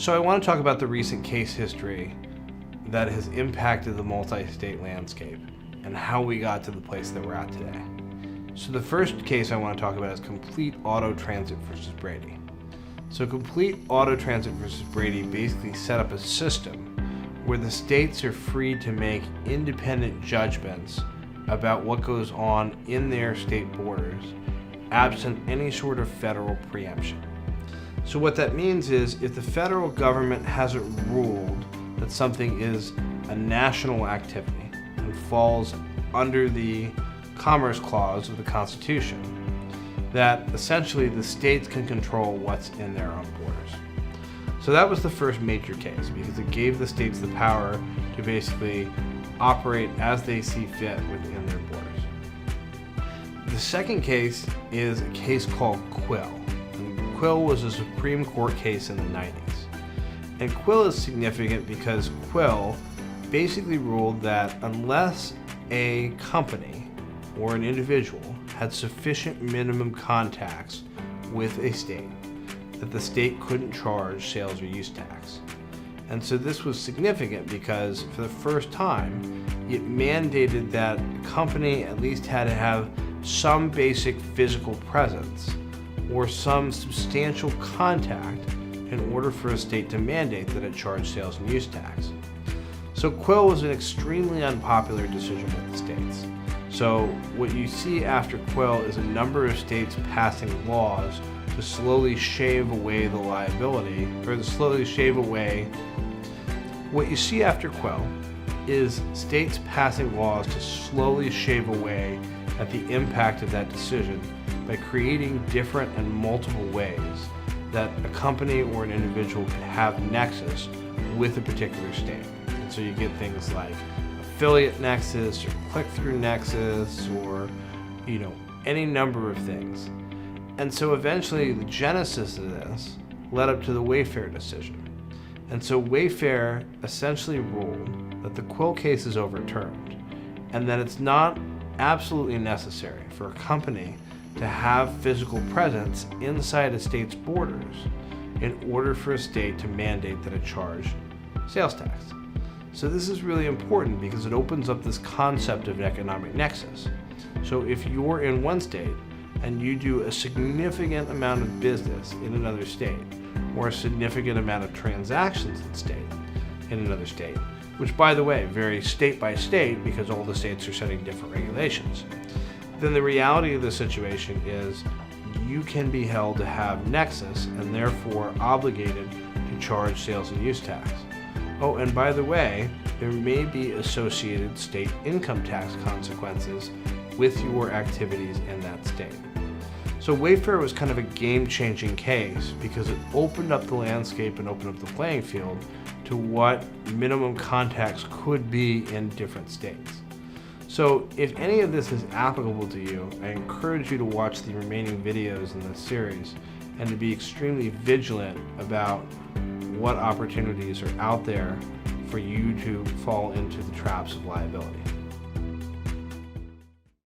So I want to talk about the recent case history that has impacted the multi-state landscape and how we got to the place that we're at today. So the first case I want to talk about is Complete Auto Transit versus Brady. So Complete Auto Transit versus Brady basically set up a system where the states are free to make independent judgments about what goes on in their state borders, absent any sort of federal preemption. So what that means is if the federal government hasn't ruled that something is a national activity and falls under the Commerce Clause of the Constitution, that essentially the states can control what's in their own borders. So that was the first major case because it gave the states the power to basically operate as they see fit within their borders. The second case is a case called Quill. And Quill was a Supreme Court case in the 90s. And Quill is significant because Quill basically ruled that unless a company or an individual had sufficient minimum contacts with a state, that the state couldn't charge sales or use tax. And so this was significant because for the first time, it mandated that a company at least had to have some basic physical presence or some substantial contact in order for a state to mandate that it charge sales and use tax. So Quill was an extremely unpopular decision with the states. So what you see after Quill is a number of states passing laws to slowly shave away the liability, or to slowly shave away. What you see after Quill is states passing laws to slowly shave away at the impact of that decision by creating different and multiple ways that a company or an individual can have nexus with a particular state. And so you get things like affiliate nexus or click-through nexus or any number of things. And so eventually the genesis of this led up to the Wayfair decision. And so Wayfair essentially ruled that the Quill case is overturned and that it's not absolutely necessary for a company to have physical presence inside a state's borders in order for a state to mandate that it charge sales tax. So this is really important because it opens up this concept of an economic nexus. So if you're in one state and you do a significant amount of business in another state, or a significant amount of transactions in another state, which by the way varies state by state because all the states are setting different regulations, then the reality of the situation is you can be held to have nexus and therefore obligated to charge sales and use tax. Oh, and by the way, there may be associated state income tax consequences with your activities in that state. So Wayfair was kind of a game-changing case because it opened up the landscape and opened up the playing field to what minimum contacts could be in different states. So if any of this is applicable to you, I encourage you to watch the remaining videos in this series and to be extremely vigilant about what opportunities are out there for you to fall into the traps of liability.